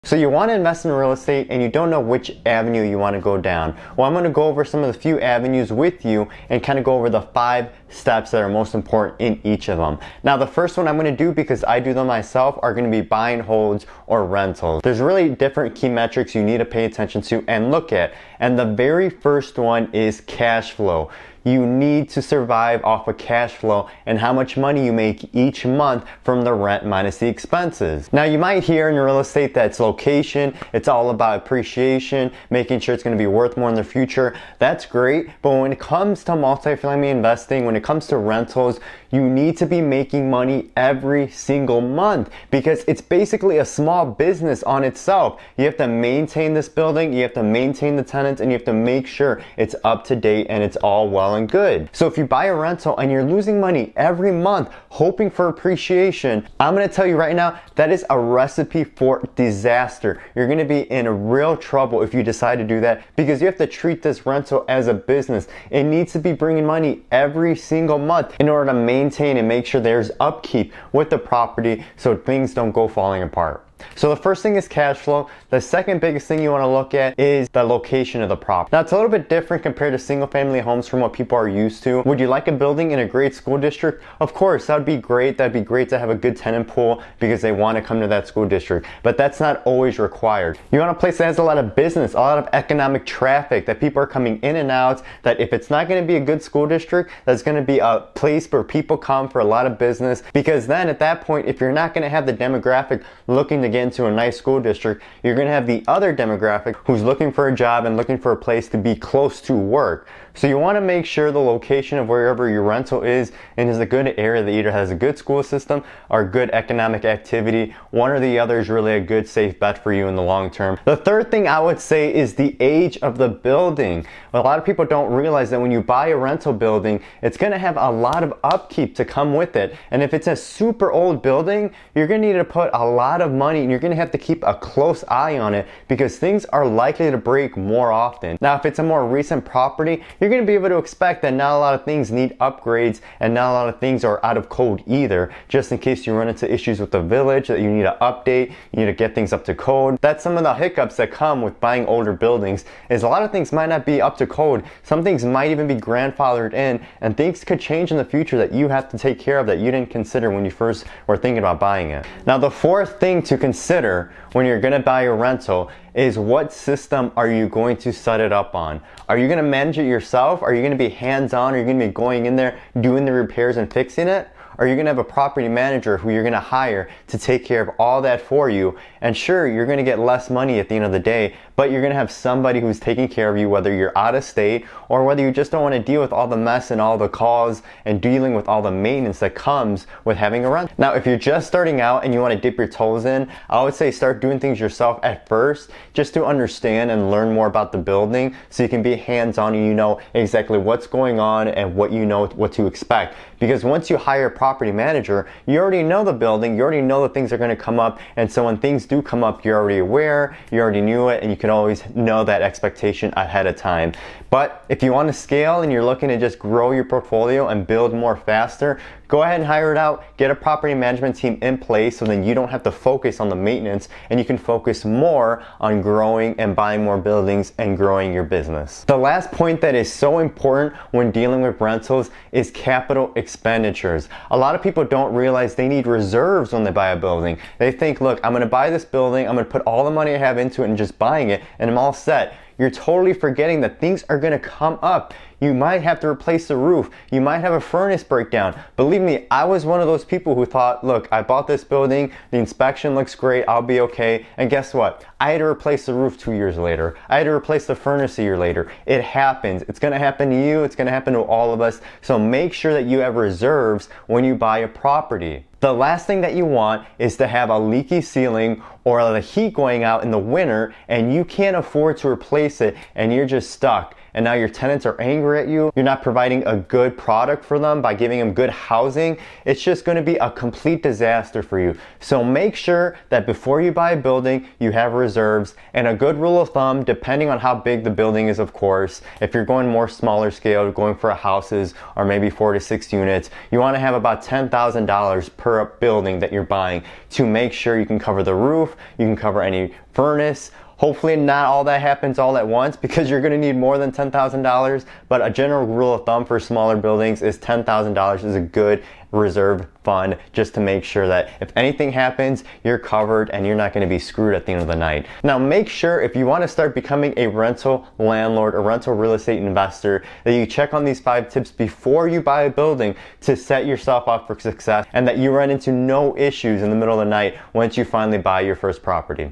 So you want to invest in real estate and you don't know which avenue you want to go down. Well, I'm going to go over some of the few avenues with you and kind of go over the 5 steps that are most important in each of them. Now, the first one I'm going to do, because I do them myself, are going to be buy and holds or rentals. There's really different key metrics you need to pay attention to and look at. And the very first one is cash flow. You need to survive off of cash flow and how much money you make each month from the rent minus the expenses. Now, you might hear in real estate that it's location, it's all about appreciation, making sure it's going to be worth more in the future. That's great, but when it comes to multifamily investing, when it comes to rentals, you need to be making money every single month because it's basically a small business on itself. You have to maintain this building, you have to maintain the tenants, and you have to make sure it's up to date and it's all well and good. So if you buy a rental and you're losing money every month hoping for appreciation, I'm going to tell you right now, that is a recipe for disaster. You're going to be in real trouble if you decide to do that because you have to treat this rental as a business. It needs to be bringing money every single month in order to maintain and make sure there's upkeep with the property so things don't go falling apart. So the first thing is cash flow. The second biggest thing you want to look at is the location of the property. Now, it's a little bit different compared to single family homes from what people are used to. Would you like a building in a great school district? Of course, that would be great. That'd be great to have a good tenant pool because they want to come to that school district. But that's not always required. You want a place that has a lot of business, a lot of economic traffic, that people are coming in and out, that if it's not going to be a good school district, that's going to be a place where people come for a lot of business, because then at that point, if you're not going to have the demographic looking to get into a nice school district, you're going to have the other demographic who's looking for a job and looking for a place to be close to work. So you want to make sure the location of wherever your rental is and is a good area that either has a good school system or good economic activity. One or the other is really a good safe bet for you in the long term. The third thing I would say is the age of the building. A lot of people don't realize that when you buy a rental building, it's going to have a lot of upkeep to come with it. And if it's a super old building, you're going to need to put a lot of money and you're going to have to keep a close eye on it because things are likely to break more often. Now, if it's a more recent property, you're going to be able to expect that not a lot of things need upgrades and not a lot of things are out of code either, just in case you run into issues with the village that you need to update, you need to get things up to code. That's some of the hiccups that come with buying older buildings, is a lot of things might not be up to code. Some things might even be grandfathered in, and things could change in the future that you have to take care of that you didn't consider when you first were thinking about buying it. Now, the fourth thing to consider when you're going to buy a rental is what system are you going to set it up on? Are you going to manage it yourself? Are you going to be hands-on? Are you going to be going in there doing the repairs and fixing it? Or are you going to have a property manager who you're going to hire to take care of all that for you? And sure, you're going to get less money at the end of the day, but you're going to have somebody who's taking care of you, whether you're out of state or whether you just don't want to deal with all the mess and all the calls and dealing with all the maintenance that comes with having a rent. Now, if you're just starting out and you want to dip your toes in, I would say start doing things yourself at first just to understand and learn more about the building so you can be hands-on and you know exactly what's going on and what you know what to expect. Because once you hire a property manager, you already know the building, you already know that things are going to come up, and so when things do come up, you're already aware, you already knew it, and you can always know that expectation ahead of time. But if you want to scale and you're looking to just grow your portfolio and build more faster, go ahead and hire it out, get a property management team in place so then you don't have to focus on the maintenance and you can focus more on growing and buying more buildings and growing your business. The last point that is so important when dealing with rentals is capital expenditures. A lot of people don't realize they need reserves when they buy a building. They think, look, I'm going to buy this building, I'm going to put all the money I have into it and just buying it and I'm all set. You're totally forgetting that things are going to come up. You might have to replace the roof. You might have a furnace breakdown. Believe me, I was one of those people who thought, look, I bought this building, the inspection looks great, I'll be okay. And guess what? I had to replace the roof 2 years later. I had to replace the furnace a year later. It happens. It's going to happen to you. It's going to happen to all of us. So make sure that you have reserves when you buy a property. The last thing that you want is to have a leaky ceiling or the heat going out in the winter and you can't afford to replace it and you're just stuck. And now your tenants are angry at you. You're not providing a good product for them by giving them good housing. It's just going to be a complete disaster for you. So make sure that before you buy a building, you have reserves. And a good rule of thumb, depending on how big the building is, of course, if you're going more smaller scale, going for houses or maybe 4 to 6 units, you want to have about $10,000 per building that you're buying to make sure you can cover the roof, roof, you can cover any furnace. Hopefully not all that happens all at once because you're going to need more than $10,000, but a general rule of thumb for smaller buildings is $10,000 is a good reserve fund just to make sure that if anything happens, you're covered and you're not going to be screwed at the end of the night. Now make sure if you want to start becoming a rental landlord or rental real estate investor that you check on these 5 tips before you buy a building to set yourself up for success and that you run into no issues in the middle of the night once you finally buy your first property.